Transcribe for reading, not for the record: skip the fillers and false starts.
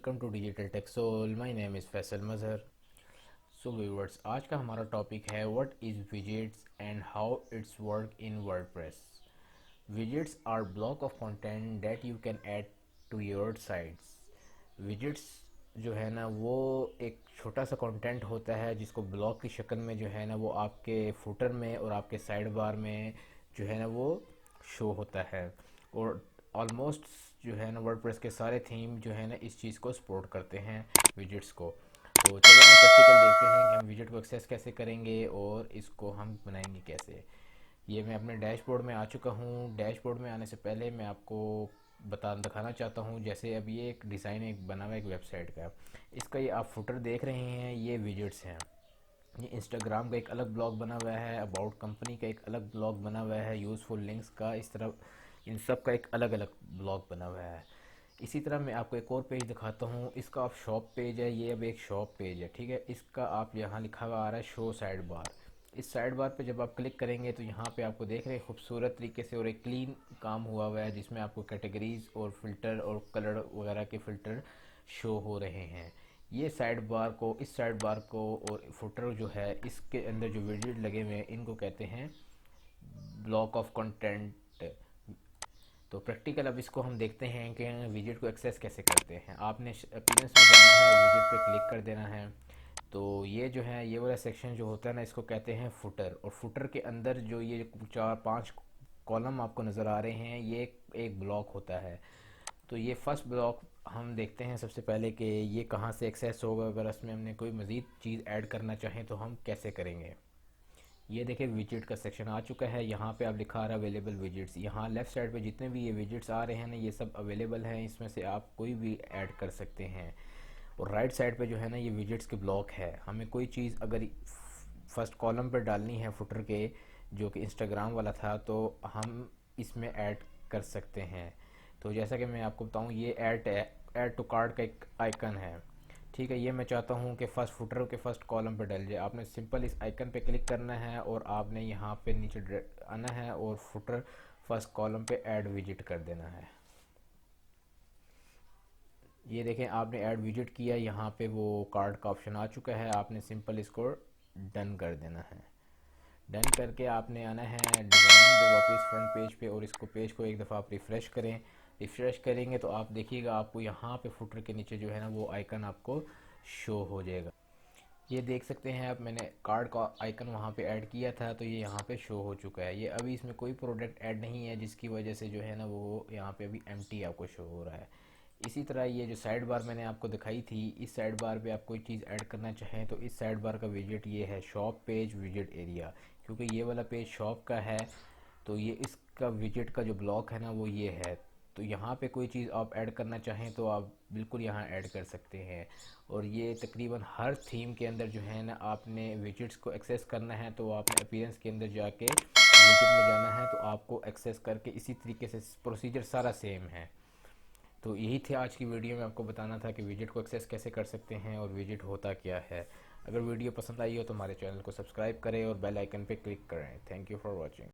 Welcome to digital tech soul. My name is Faisal Mazhar. So viewers, आज का हमारा topic है what is widgets and how it's work in WordPress. Widgets are block of content that you can add to your sites. Widgets जो है ना वो एक छोटा सा कंटेंट होता है जिसको ब्लॉक की शक्ल में जो है ना वो आपके फुटर में और आपके साइड बार में जो है ना वो शो होता है। और ऑलमोस्ट जो है ना वर्डप्रेस के सारे थीम जो है ना इस चीज़ को सपोर्ट करते हैं, विजेट्स को। तो चलो हम प्रैक्टिकल देखते हैं कि हम विजेट को एक्सेस कैसे करेंगे और इसको हम बनाएंगे कैसे। ये मैं अपने डैशबोर्ड में आ चुका हूँ। डैशबोर्ड में आने से पहले मैं आपको दिखाना चाहता हूँ, जैसे अब ये एक डिज़ाइन एक बना हुआ है एक वेबसाइट का। इसका ये आप फुटर देख रहे हैं, ये विजेट्स हैं। ये इंस्टाग्राम का एक अलग ब्लॉग बना हुआ है, अबाउट कंपनी का एक अलग ब्लॉग बना हुआ है, यूज़फुल लिंक्स का, इस तरह इन सब का एक अलग अलग ब्लॉग बना हुआ है। इसी तरह मैं आपको एक और पेज दिखाता हूँ। इसका आप शॉप पेज है, ये अब एक शॉप पेज है, ठीक है। इसका आप यहाँ लिखा हुआ आ रहा है शो साइड बार। इस साइड बार पे जब आप क्लिक करेंगे तो यहाँ पे आपको देख रहे हैं खूबसूरत तरीके से और एक क्लीन काम हुआ हुआ है, जिसमें आपको कैटेगरीज और फिल्टर और कलर वगैरह के फिल्टर शो हो रहे हैं। ये साइड बार को, इस साइड बार को और फुटर जो है इसके अंदर जो विजेट लगे हुए हैं इनको कहते हैं ब्लॉक ऑफ कंटेंट। तो प्रैक्टिकल अब इसको हम देखते हैं कि विजेट को एक्सेस कैसे करते हैं। आपने अपीयरेंस में जाना है और विजेट पे क्लिक कर देना है। तो ये जो है ये वाला सेक्शन जो होता है ना इसको कहते हैं फुटर। और फुटर के अंदर जो ये 4-5 कॉलम आपको नज़र आ रहे हैं ये एक ब्लॉक होता है। तो ये फर्स्ट ब्लॉक हम देखते हैं सबसे पहले कि ये कहाँ से एक्सेस होगा। अगर इसमें हमने कोई मज़ीद चीज़ ऐड करना चाहें तो हम कैसे करेंगे। ये देखिए विजेट का सेक्शन आ चुका है। यहाँ पे आप लिखा आ रहा है अवेलेबल विजेट्स। यहाँ लेफ्ट साइड पे जितने भी ये विजेट्स आ रहे हैं ना ये सब अवेलेबल हैं, इसमें से आप कोई भी ऐड कर सकते हैं। और राइट साइड पे जो है ना ये विजेट्स के ब्लॉक है। हमें कोई चीज़ अगर फर्स्ट कॉलम पर डालनी है फुटर के, जो कि इंस्टाग्राम वाला था, तो हम इसमें ऐड कर सकते हैं। तो जैसा कि मैं आपको बताऊँ, ये ऐड टू कार्ट का एक आइकन है, ठीक है। ये मैं चाहता हूँ कि फर्स्ट फुटर के फर्स्ट कॉलम पर डल जाए। आपने सिंपल इस आइकन पे क्लिक करना है और आपने यहाँ पे नीचे आना है और फुटर फर्स्ट कॉलम पे ऐड विजिट कर देना है। ये देखें आपने ऐड विजिट किया, यहाँ पे वो कार्ड का ऑप्शन आ चुका है। आपने सिंपल इसको डन कर देना है। डन करके आपने आना है डिज़ाइन पे वापस फ्रंट पेज पे और इसको पेज को एक दफ़ा आप रिफ़्रेश करें। रिफ़्रेश करेंगे तो आप देखिएगा आपको यहाँ पे फुटर के नीचे जो है ना वो आइकन आपको शो हो जाएगा। ये देख सकते हैं आप, मैंने कार्ड का आइकन वहाँ पे ऐड किया था तो ये यहाँ पे शो हो चुका है। ये अभी इसमें कोई प्रोडक्ट ऐड नहीं है, जिसकी वजह से जो है ना वो यहाँ पे अभी एम्प्टी आपको शो हो रहा है। इसी तरह ये जो साइड बार मैंने आपको दिखाई थी, इस साइड बार पे आप कोई चीज़ ऐड करना चाहें तो इस साइड बार का विजेट ये है शॉप पेज विजेट एरिया। क्योंकि ये वाला पेज शॉप का है तो ये इसका विजेट का जो ब्लॉक है ना वो ये है। तो यहाँ पे कोई चीज़ आप ऐड करना चाहें तो आप बिल्कुल यहाँ ऐड कर सकते हैं। और ये तकरीबन हर थीम के अंदर जो है ना आपने विजेट्स को एक्सेस करना है तो आपने अपीयरेंस के अंदर जाके विजेट में जाना है तो आपको एक्सेस करके इसी तरीके से प्रोसीजर सारा सेम है। तो यही थे आज की वीडियो में आपको बताना था कि विजेट को एक्सेस कैसे कर सकते हैं और विजेट होता क्या है। अगर वीडियो पसंद आई हो तो हमारे चैनल को सब्सक्राइब करें और बेल आइकन पे क्लिक करें। Thank you for watching.